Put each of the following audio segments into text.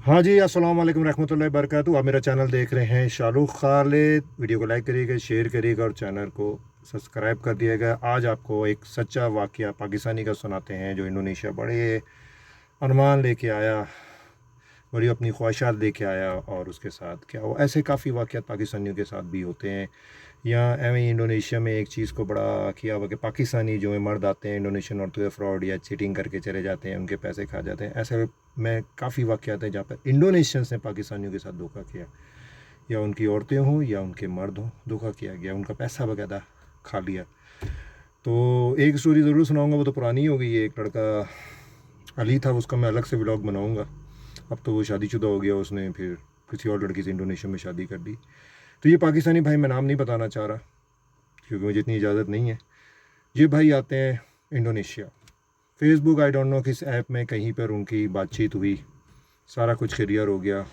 हाँ जी, अस्सलाम वालेकुम रहमतुल्लाहि बरकातहू। आप मेरा चैनल देख रहे हैं शाहरुख खालिद। वीडियो को लाइक करिएगा, शेयर करिएगा और चैनल को सब्सक्राइब कर दिएगा। आज आपको एक सच्चा वाक़या पाकिस्तानी का सुनाते हैं जो इंडोनेशिया बड़े अरमान लेके आया, बड़ी अपनी ख्वाहिशात लेके आया और उसके साथ क्या हुआ। ऐसे काफ़ी वाक़यात पाकिस्तानियों के साथ भी होते हैं। यहाँ एवं ही इंडोनेशिया में एक चीज़ को बड़ा किया हुआ कि पाकिस्तानी जो है मर्द आते हैं इंडोनेशियन औरतों से फ्रॉड या चीटिंग करके चले जाते हैं, उनके पैसे खा जाते हैं। ऐसे में काफ़ी वाक़यात हैं जहाँ पर इंडोनेशियंस ने पाकिस्तानियों के साथ धोखा किया, या उनकी औरतें हों या उनके मर्द हों, धोखा किया गया, उनका पैसा वगैरह खा लिया। तो एक स्टोरी ज़रूर सुनाऊंगा, वो तो पुरानी हो गई है। एक लड़का अली था, उसका मैं अलग से व्लॉग बनाऊंगा। अब तो वो शादीशुदा हो गया, उसने फिर किसी और लड़की से इंडोनेशिया में शादी कर ली। तो ये पाकिस्तानी भाई, मैं नाम नहीं बताना चाह रहा क्योंकि मुझे इतनी इजाज़त नहीं है। ये भाई आते हैं Indonesia, Facebook I don't know किस ऐप में कहीं पर उनकी बातचीत हुई, सारा कुछ क्लियर हो गया।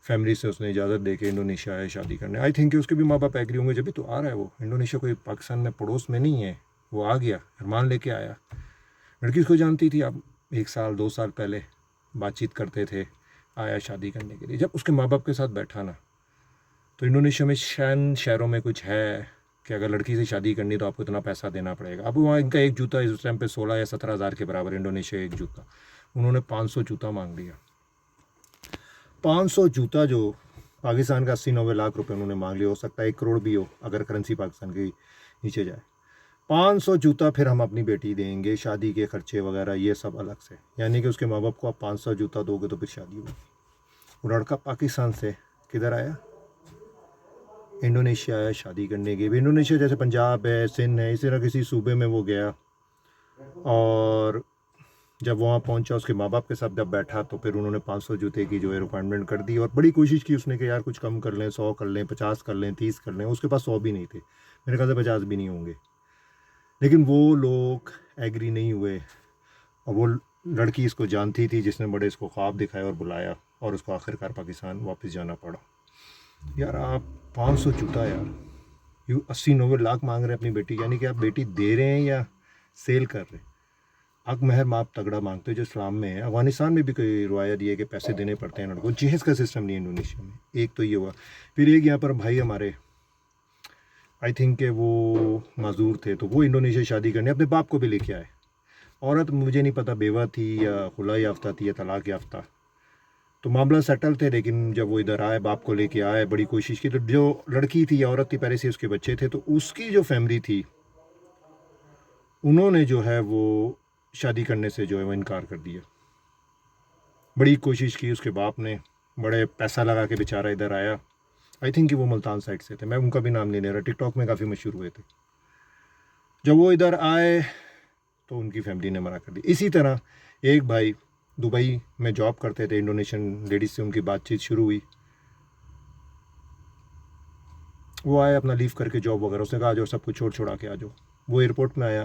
फैमिली से उसने इजाज़त दे के इंडोनेशिया आया शादी करने। आई थिंक कि उसके भी माँ बाप एग्री होंगे, जब भी तो आ रहा है वो इंडोनेशिया, कोई पाकिस्तान में पड़ोस में नहीं है। वो आ गया, अरमान लेके आया। लड़की उसको जानती थी, अब 1 साल 2 साल पहले बातचीत करते थे। आया शादी करने के लिए। जब उसके माँ बाप के साथ बैठा ना, तो इंडोनेशिया में शहरों में कुछ है कि अगर लड़की से शादी करनी तो आपको इतना पैसा देना पड़ेगा। अब वहाँ इनका एक जूता इस टाइम पे 16 या 17 हज़ार के बराबर, इंडोनेशिया एक जूता। उन्होंने 500 जूता मांग लिया। 500 जूता, जो पाकिस्तान का 80-90 लाख रुपए उन्होंने मांग लिया। हो सकता है 1 करोड़ भी हो अगर करेंसी पाकिस्तान की नीचे जाए। 500 जूता, फिर हम अपनी बेटी देंगे, शादी के खर्चे वगैरह ये सब अलग से। यानी कि उसके माँ बाप को आप 500 जूता दोगे तो फिर शादी होगी। वो लड़का पाकिस्तान से किधर आया? इंडोनेशिया आया शादी करने के। भी इंडोनेशिया जैसे पंजाब है, सिंध है, इसी तरह किसी सूबे में वो गया। और जब वहाँ पहुँचा, उसके माँ बाप के साथ जब बैठा, तो फिर उन्होंने 500 जूते की जो है रिक्वायरमेंट कर दी। और बड़ी कोशिश की उसने कि यार कुछ कम कर लें, 100 कर लें, 50 कर लें, 30 कर लें। उसके पास 100 भी नहीं थे, मेरे ख्याल से 50 भी नहीं होंगे। लेकिन वो लोग एग्री नहीं हुए। और वो लड़की इसको जानती थी, जिसने बड़े इसको ख्वाब दिखाए और बुलाया, और उसको आखिरकार पाकिस्तान वापस जाना पड़ा। यार आप 500 जूता, यार यू 80-90 लाख मांग रहे हैं अपनी बेटी। यानी कि आप बेटी दे रहे हैं या सेल कर रहे हैं। हक महर माप तगड़ा मांगते हो, जो इस्लाम में है। अफगानिस्तान में भी कोई रिवायत ये है कि पैसे देने पड़ते हैं लड़कों को। जहेज़ का सिस्टम नहीं है इंडोनेशिया में। एक तो ये हुआ। फिर एक यहाँ पर भाई हमारे, आई थिंक के वो माजूर थे, तो वो इंडोनेशिया शादी करने अपने बाप को भी लेके आए। औरत मुझे नहीं पता बेवा थी या खुला याफ्ता थी या तलाक याफ्ता। तो मामला सेटल थे। लेकिन जब वो इधर आए, बाप को लेके आए, बड़ी कोशिश की, तो जो लड़की थी या औरत थी, पहले से उसके बच्चे थे, तो उसकी जो फैमिली थी, उन्होंने जो है वो शादी करने से जो है वो इनकार कर दिया। बड़ी कोशिश की उसके बाप ने, बड़े पैसा लगा के बेचारा इधर आया। आई थिंक कि वो मुल्तान साइड से थे, मैं उनका भी नाम नहीं ले रहा। टिकटॉक में काफ़ी मशहूर हुए थे। जब वो इधर आए तो उनकी फैमिली ने मना कर दी। इसी तरह एक भाई दुबई में जॉब करते थे, इंडोनेशियन लेडीज से उनकी बातचीत शुरू हुई। वो आए अपना लीव करके जॉब वगैरह, उसने कहा आ जाओ, सब कुछ छोड़ छोड़ा के आ जाओ। वो एयरपोर्ट में आया,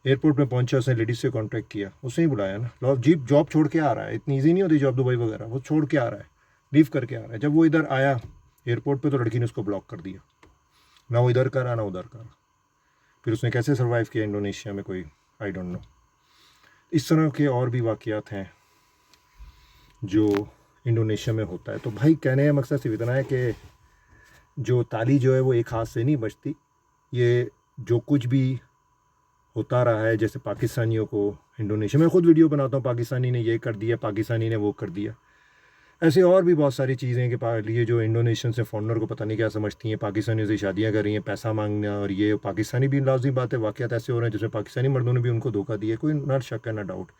एयरपोर्ट में पहुंचा, उसने लेडीज से कांटेक्ट किया। उसने ही बुलाया ना, लो जीप जॉब छोड़ के आ रहा है। इतनी ईजी नहीं होती जॉब दुबई वगैरह। वो छोड़ के आ रहा है, लीव करके आ रहा है। जब वो इधर आया एयरपोर्ट पे, तो लड़की ने उसको ब्लॉक कर दिया। ना वो इधर का रहा ना उधर का रहा। फिर उसने कैसे सर्वाइव किया इंडोनेशिया में, कोई आई डोंट नो। इस तरह के और भी वाक़यात हैं जो इंडोनेशिया में होता है। तो भाई कहने का मकसद सिर्फ इतना है कि जो ताली जो है वो एक हाथ से नहीं बजती। ये जो कुछ भी होता रहा है, जैसे पाकिस्तानियों को इंडोनेशिया में, खुद वीडियो बनाता हूँ, पाकिस्तानी ने ये कर दिया, पाकिस्तानी ने वो कर दिया। ऐसे और भी बहुत सारी चीज़ें कि ये जो इंडोनेशियन से फॉरनर को पता नहीं क्या समझती हैं, पाकिस्तानियों से शादियाँ कर रही हैं, पैसा मांगना। और ये पाकिस्तानी भी, लाजमी बात है, वाक़यात ऐसे हो रहे हैं जिसमें पाकिस्तानी मर्दों ने भी उनको धोखा दिया, कोई ना शक है ना डाउट।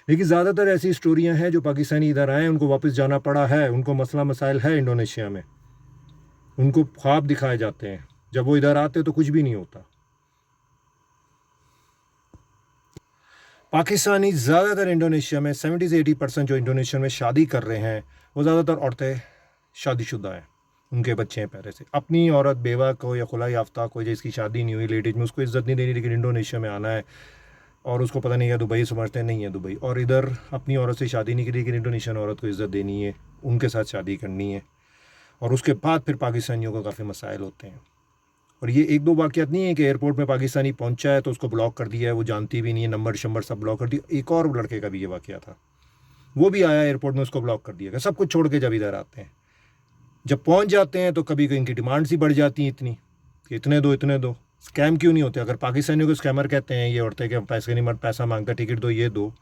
लेकिन ज़्यादातर ऐसी स्टोरियाँ हैं जो पाकिस्तानी इधर आए, उनको वापस जाना पड़ा है, उनको मसला मसाइल है इंडोनेशिया में, उनको ख्वाब दिखाए जाते हैं। जब वो इधर आते तो कुछ भी नहीं होता। पाकिस्तानी ज़्यादातर इंडोनेशिया में 70 से 80% जो इंडोनेशिया में शादी कर रहे हैं, वो ज़्यादातर औरतें शादीशुदा हैं, उनके बच्चे हैं पहले से। अपनी औरत बेवा को या खुला याफ्ता को, जिसकी शादी नहीं हुई लेडीज में, उसको इज्जत नहीं देनी। लेकिन इंडोनेशिया में आना है और उसको पता नहीं है दुबई समझते नहीं है दुबई, और इधर अपनी औरत से शादी नहीं की, लेकिन इंडोनेशियन औरत को इज़्ज़त देनी है, उनके साथ शादी करनी है। और उसके बाद फिर पाकिस्तानियों को काफ़ी मसाइल होते हैं। और ये एक दो वाक़यात नहीं है कि एयरपोर्ट में पाकिस्तानी पहुंचा है तो उसको ब्लॉक कर दिया है, वो जानती भी नहीं है, नंबर शंबर सब ब्लॉक कर दिया। एक और लड़के का भी ये वाक़या था। वो भी आया एयरपोर्ट में, उसको ब्लॉक कर दिया गया, सब कुछ छोड़ के जब इधर आते हैं। जब पहुंच जाते हैं तो कभी इनकी डिमांड्स ही बढ़ जाती हैं इतनी कि इतने दो इतने दो। स्कैम क्यों नहीं होते? अगर पाकिस्तानियों को स्कैमर कहते हैं ये औरतें कि पैसे नहीं पैसा मांगता, टिकट दो, ये दो,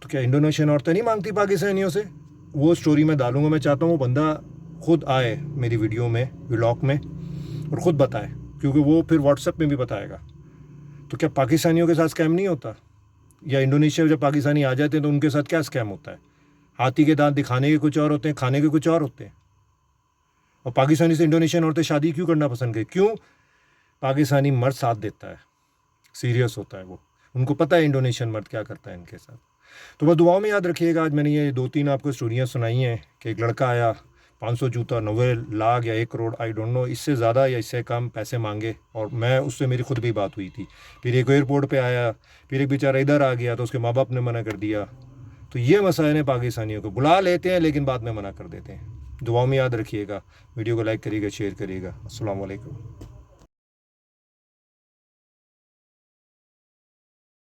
तो क्या इंडोनेशियन औरतें नहीं मांगती पाकिस्तानियों से? वो स्टोरी मैं डालूंगा। मैं चाहता हूँ वो बंदा खुद आए मेरी वीडियो में, व्लॉग में, और ख़ुद बताए, क्योंकि वो फिर व्हाट्सएप में भी बताएगा। तो क्या पाकिस्तानियों के साथ स्कैम नहीं होता? या इंडोनेशिया में जब पाकिस्तानी आ जाते हैं तो उनके साथ क्या स्कैम होता है? हाथी के दांत दिखाने के कुछ और होते हैं, खाने के कुछ और होते हैं। और पाकिस्तानी से इंडोनेशियन औरतें शादी क्यों करना पसंद करें? क्यों? पाकिस्तानी मर्द साथ देता है, सीरियस होता है वो, उनको पता है इंडोनेशियन मर्द क्या करता है इनके साथ। तो बस दुआओं में याद रखिएगा। आज मैंने ये 2-3 आपको स्टोरियाँ सुनाई हैं कि एक लड़का आया, 500 जूता, 90 लाख या 1 करोड़, आई डोंट नो, इससे ज़्यादा या इससे कम पैसे मांगे, और मैं उससे, मेरी खुद भी बात हुई थी। फिर एक एयरपोर्ट पे आया, फिर एक बेचारा इधर आ गया तो उसके माँ बाप ने मना कर दिया। तो ये मसाइल हैं पाकिस्तानियों को, बुला लेते हैं लेकिन बाद में मना कर देते हैं। दुआओं में याद रखिएगा। वीडियो को लाइक करिएगा, शेयर करिएगा। अस्सलाम वालेकुम।